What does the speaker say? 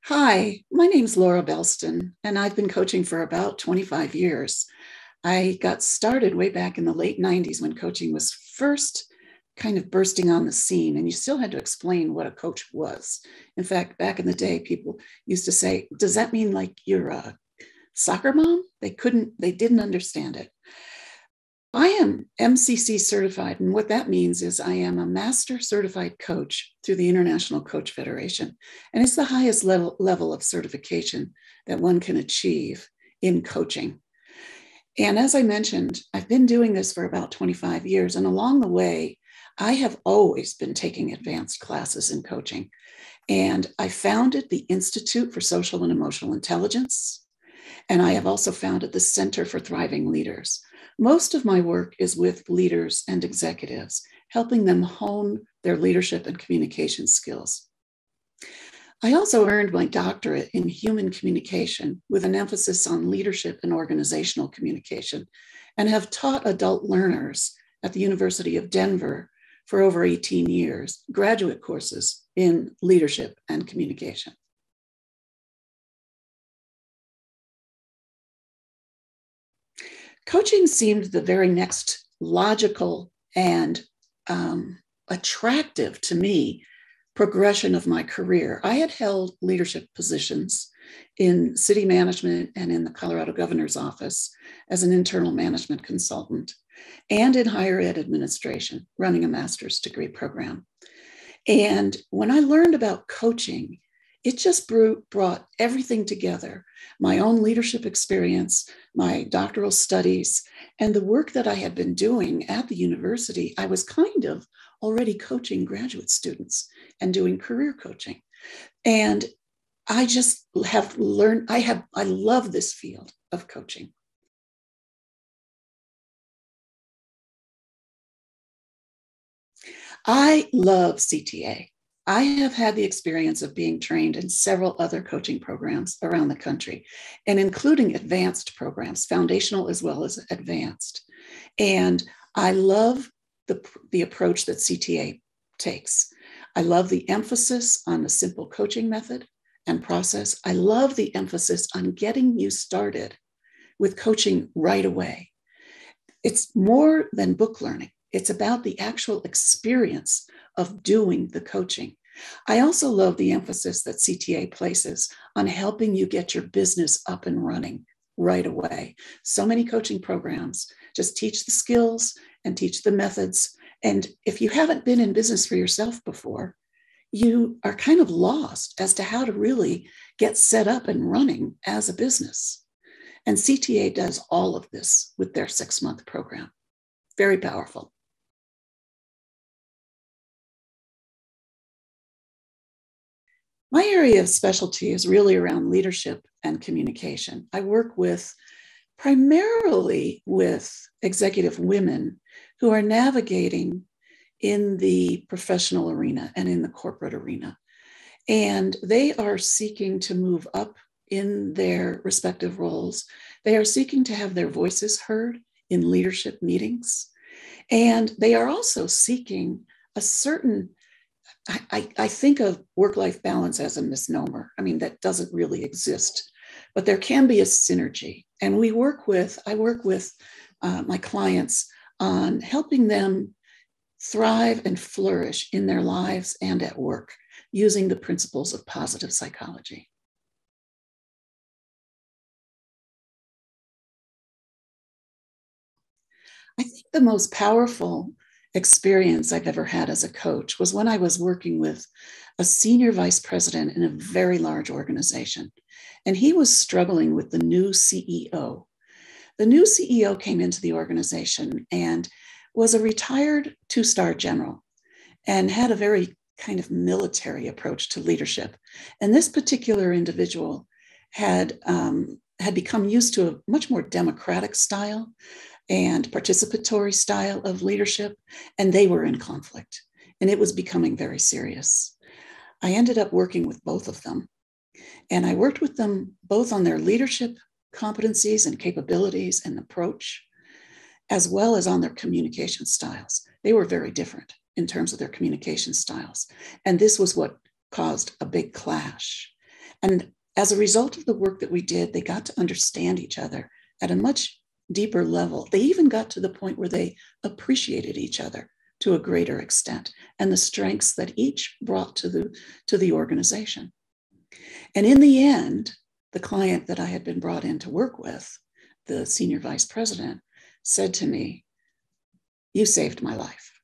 Hi, my name's Laura Belsten, and I've been coaching for about 25 years. I got started way back in the late 90s when coaching was first kind of bursting on the scene, and you still had to explain what a coach was. In fact, back in the day, people used to say, "Does that mean like you're a soccer mom?" They didn't understand it. I am MCC certified, and what that means is I am a master certified coach through the International Coach Federation. And it's the highest level of certification that one can achieve in coaching. And as I mentioned, I've been doing this for about 25 years. And along the way, I have always been taking advanced classes in coaching. And I founded the Institute for Social and Emotional Intelligence. And I have also founded the Center for Thriving Leaders. Most of my work is with leaders and executives, helping them hone their leadership and communication skills. I also earned my doctorate in human communication with an emphasis on leadership and organizational communication, and have taught adult learners at the University of Denver for over 18 years, graduate courses in leadership and communication. Coaching seemed the very next logical and attractive to me progression of my career. I had held leadership positions in city management and in the Colorado governor's office as an internal management consultant, and in higher ed administration, running a master's degree program. And when I learned about coaching, it just brought everything together: my own leadership experience, my doctoral studies, and the work that I had been doing at the university. I was kind of already coaching graduate students and doing career coaching. And I just have learned, I love this field of coaching. I love CTA. I have had the experience of being trained in several other coaching programs around the country, and including advanced programs, foundational as well as advanced. And I love the approach that CTA takes. I love the emphasis on the simple coaching method and process. I love the emphasis on getting you started with coaching right away. It's more than book learning. It's about the actual experience of doing the coaching. I also love the emphasis that CTA places on helping you get your business up and running right away. So many coaching programs just teach the skills and teach the methods. And if you haven't been in business for yourself before, you are kind of lost as to how to really get set up and running as a business. And CTA does all of this with their 6-month program. Very powerful. My area of specialty is really around leadership and communication. I work primarily with executive women who are navigating in the professional arena and in the corporate arena. And they are seeking to move up in their respective roles. They are seeking to have their voices heard in leadership meetings. And they are also seeking a certain, I think of work-life balance as a misnomer. I mean, that doesn't really exist, but there can be a synergy. And I work with my clients on helping them thrive and flourish in their lives and at work using the principles of positive psychology. I think the most powerful experience I've ever had as a coach was when I was working with a senior vice president in a very large organization. And he was struggling with the new CEO. The new CEO came into the organization and was a retired 2-star general and had a very kind of military approach to leadership. And this particular individual had become used to a much more democratic style and participatory style of leadership, and they were in conflict, and it was becoming very serious. I ended up working with both of them, and I worked with them both on their leadership competencies and capabilities and approach, as well as on their communication styles. They were very different in terms of their communication styles, and this was what caused a big clash. And as a result of the work that we did, they got to understand each other at a much deeper level. They even got to the point where they appreciated each other to a greater extent and the strengths that each brought to the organization. And in the end, the client that I had been brought in to work with, the senior vice president, said to me, "You saved my life."